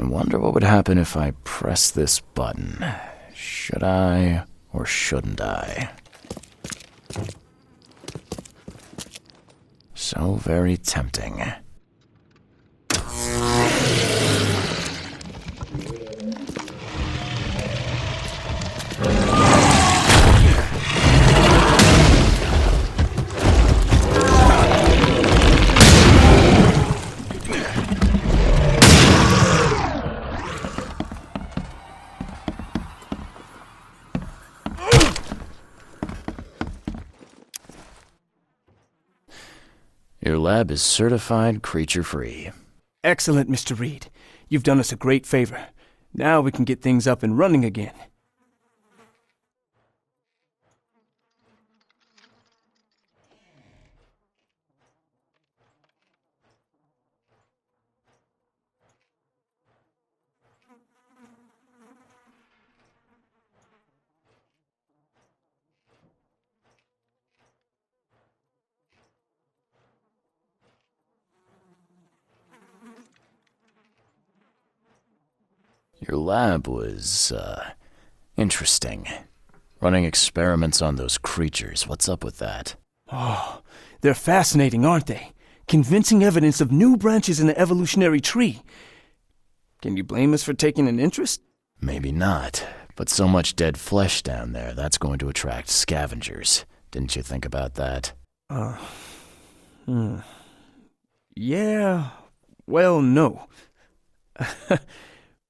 wonder what would happen if I press this button. Should I or shouldn't I? So very tempting. Your lab is certified creature-free. Excellent, Mr. Reed. You've done us a great favor. Now we can get things up and running again. Your lab was, interesting. Running experiments on those creatures. What's up with that? Oh, they're fascinating, aren't they? Convincing evidence of new branches in the evolutionary tree. Can you blame us for taking an interest? Maybe not, but so much dead flesh down there, that's going to attract scavengers. Didn't you think about that? Yeah, well, no.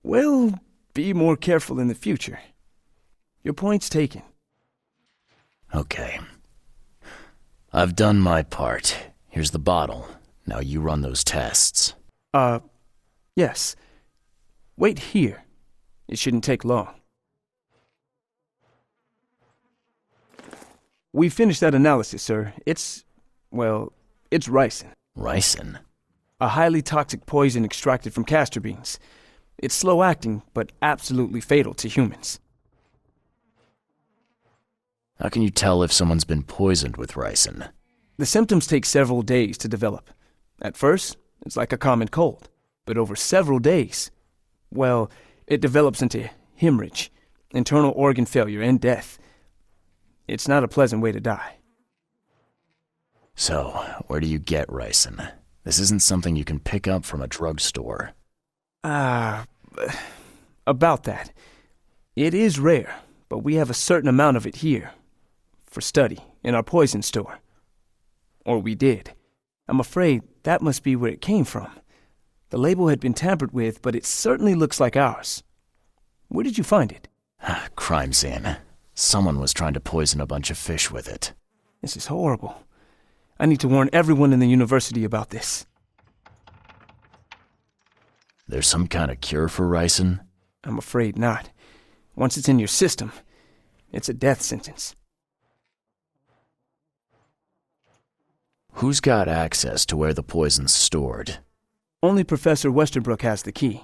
Well, be more careful in the future. Your point's taken. Okay. I've done my part. Here's the bottle. Now you run those tests. Yes. Wait here. It shouldn't take long. We finished that analysis, sir. It's ricin. Ricin? A highly toxic poison extracted from castor beans. It's slow-acting, but absolutely fatal to humans. How can you tell if someone's been poisoned with ricin? The symptoms take several days to develop. At first, it's like a common cold. But over several days, it develops into hemorrhage, internal organ failure, and death. It's not a pleasant way to die. So, where do you get ricin? This isn't something you can pick up from a drugstore. About that. It is rare, but we have a certain amount of it here. For study, in our poison store. Or we did. I'm afraid that must be where it came from. The label had been tampered with, but it certainly looks like ours. Where did you find it? Crime scene. Someone was trying to poison a bunch of fish with it. This is horrible. I need to warn everyone in the university about this. There's some kind of cure for ricin? I'm afraid not. Once it's in your system, it's a death sentence. Who's got access to where the poison's stored? Only Professor Westerbrook has the key.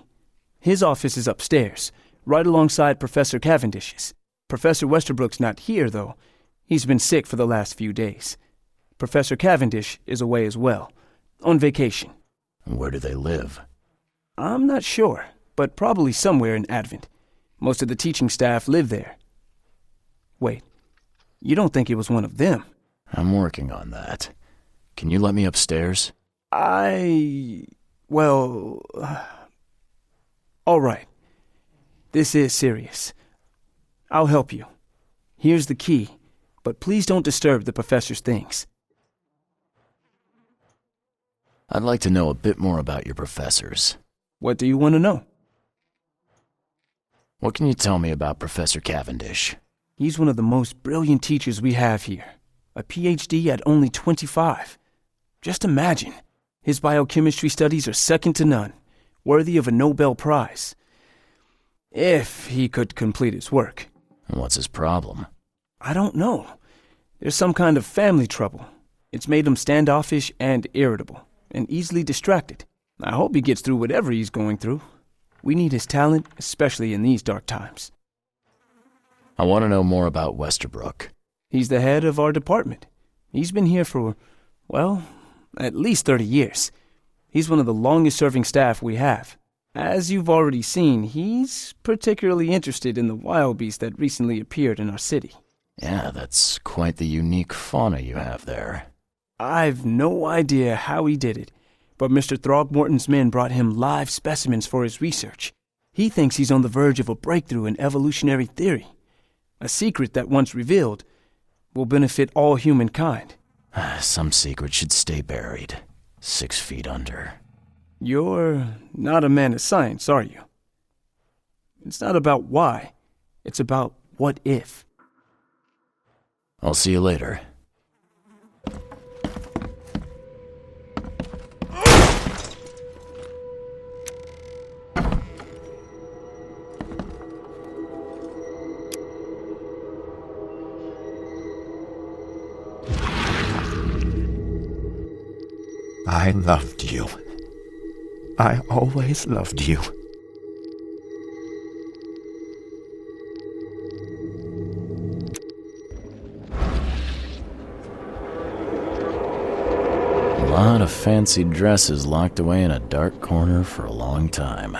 His office is upstairs, right alongside Professor Cavendish's. Professor Westerbrook's not here, though. He's been sick for the last few days. Professor Cavendish is away as well, on vacation. Where do they live? I'm not sure, but probably somewhere in Advent. Most of the teaching staff live there. Wait, you don't think it was one of them? I'm working on that. Can you let me upstairs? All right. This is serious. I'll help you. Here's the key, but please don't disturb the professor's things. I'd like to know a bit more about your professors. What do you want to know? What can you tell me about Professor Cavendish? He's one of the most brilliant teachers we have here. A PhD at only 25. Just imagine. His biochemistry studies are second to none, worthy of a Nobel Prize. If he could complete his work. What's his problem? I don't know. There's some kind of family trouble. It's made him standoffish and irritable, and easily distracted. I hope he gets through whatever he's going through. We need his talent, especially in these dark times. I want to know more about Westerbrook. He's the head of our department. He's been here for, at least 30 years. He's one of the longest-serving staff we have. As you've already seen, he's particularly interested in the wild beast that recently appeared in our city. Yeah, that's quite the unique fauna you have there. I've no idea how he did it, but Mr. Throgmorton's men brought him live specimens for his research. He thinks he's on the verge of a breakthrough in evolutionary theory. A secret that, once revealed, will benefit all humankind. Some secret should stay buried, 6 feet under. You're not a man of science, are you? It's not about why. It's about what if. I'll see you later. I loved you. I always loved you. A lot of fancy dresses locked away in a dark corner for a long time.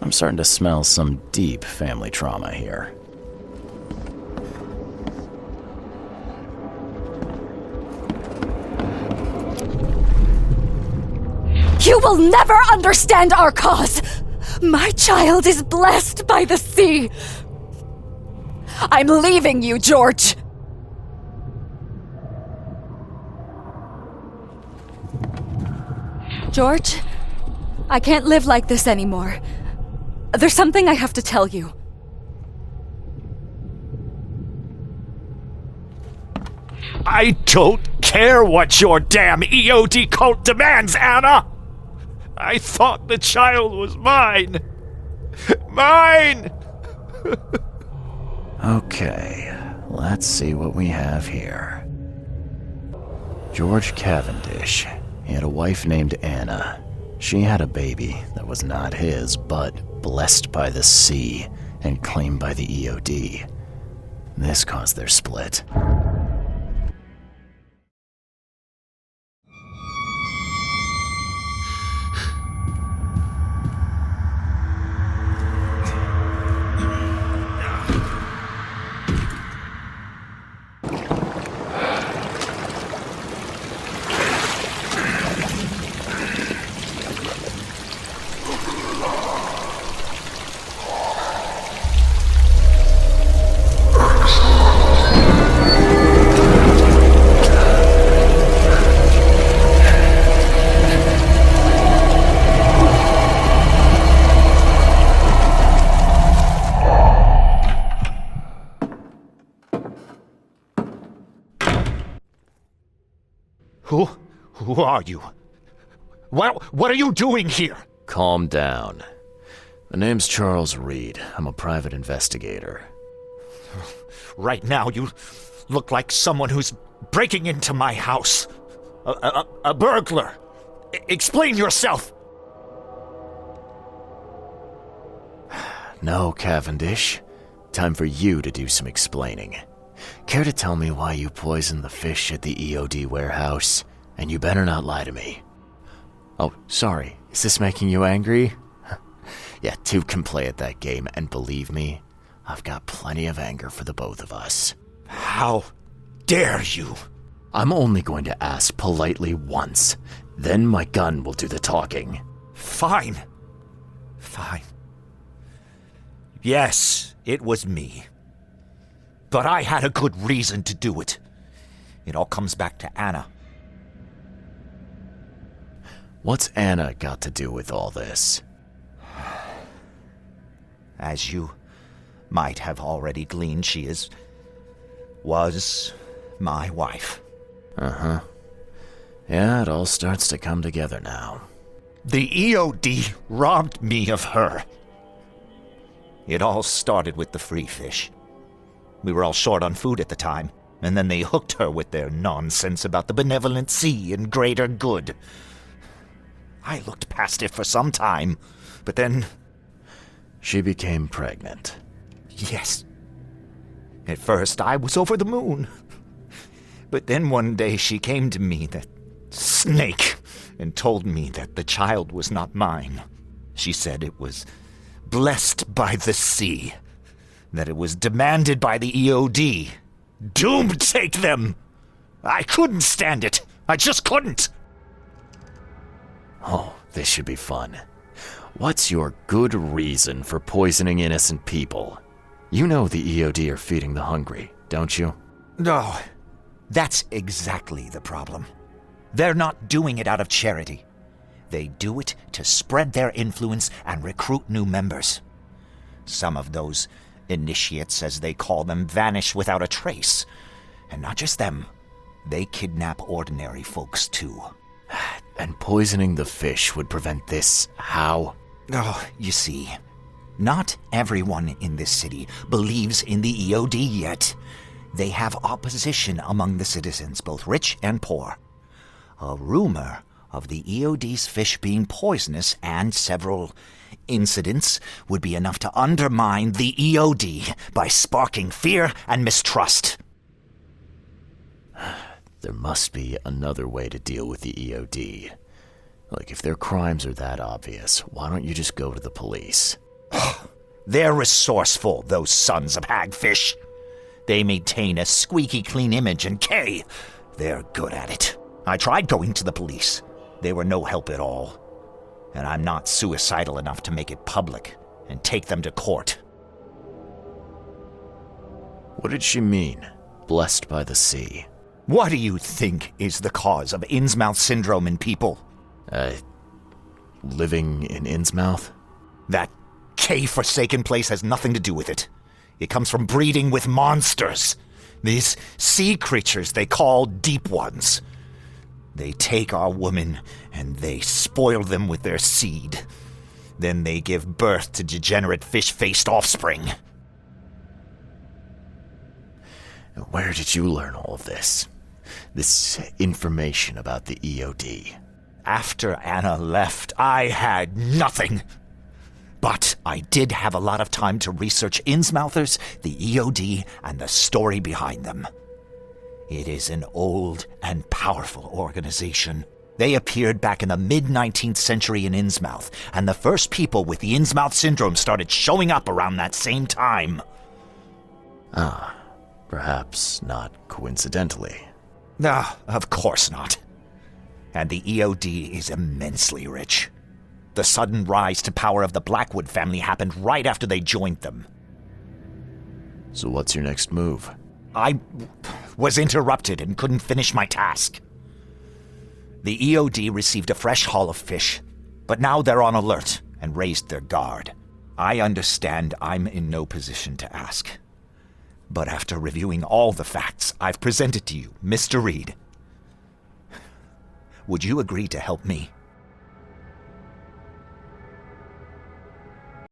I'm starting to smell some deep family trauma here. You will never understand our cause! My child is blessed by the sea! I'm leaving you, George! George, I can't live like this anymore. There's something I have to tell you. I don't care what your damn EOD cult demands, Anna! I thought the child was mine! Mine! Okay, let's see what we have here. George Cavendish. He had a wife named Anna. She had a baby that was not his, but blessed by the sea and claimed by the EOD. This caused their split. Who are you? What are you doing here? Calm down. The name's Charles Reed. I'm a private investigator. Right now, you look like someone who's breaking into my house. A burglar. Explain yourself. No, Cavendish. Time for you to do some explaining. Care to tell me why you poisoned the fish at the EOD warehouse? And you better not lie to me. Oh, sorry. Is this making you angry? Yeah, two can play at that game, and believe me, I've got plenty of anger for the both of us. How dare you? I'm only going to ask politely once. Then my gun will do the talking. Fine. Fine. Yes, it was me. But I had a good reason to do it. It all comes back to Anna. What's Anna got to do with all this? As you might have already gleaned, she was my wife. Uh-huh. Yeah, it all starts to come together now. The EOD robbed me of her. It all started with the free fish. We were all short on food at the time, and then they hooked her with their nonsense about the benevolent sea and greater good. I looked past it for some time, but then... She became pregnant. Yes. At first, I was over the moon. But then one day she came to me, that snake, and told me that the child was not mine. She said it was blessed by the sea, that it was demanded by the EOD. Doom take them! I couldn't stand it. I just couldn't. Oh, this should be fun. What's your good reason for poisoning innocent people? You know the EOD are feeding the hungry, don't you? No, that's exactly the problem. They're not doing it out of charity. They do it to spread their influence and recruit new members. Some of those initiates, as they call them, vanish without a trace. And not just them. They kidnap ordinary folks, too. And poisoning the fish would prevent this how? Oh, you see, not everyone in this city believes in the EOD yet. They have opposition among the citizens, both rich and poor. A rumor of the EOD's fish being poisonous and several incidents would be enough to undermine the EOD by sparking fear and mistrust. There must be another way to deal with the EOD. Like, if their crimes are that obvious, why don't you just go to the police? They're resourceful, those sons of hagfish. They maintain a squeaky clean image, and they're good at it. I tried going to the police. They were no help at all. And I'm not suicidal enough to make it public and take them to court. What did she mean, blessed by the sea? What do you think is the cause of Innsmouth syndrome in people? Living in Innsmouth? That K-forsaken place has nothing to do with it. It comes from breeding with monsters. These sea creatures they call Deep Ones. They take our women and they spoil them with their seed. Then they give birth to degenerate fish-faced offspring. Where did you learn all of this? This information about the EOD? After Anna left, I had nothing. But I did have a lot of time to research Innsmouthers, the EOD, and the story behind them. It is an old and powerful organization. They appeared back in the mid-19th century in Innsmouth, and the first people with the Innsmouth syndrome started showing up around that same time. Perhaps not coincidentally. Of course not. And the EOD is immensely rich. The sudden rise to power of the Blackwood family happened right after they joined them. So what's your next move? I was interrupted and couldn't finish my task. The EOD received a fresh haul of fish, but now they're on alert and raised their guard. I understand I'm in no position to ask. But after reviewing all the facts I've presented to you, Mr. Reed, would you agree to help me?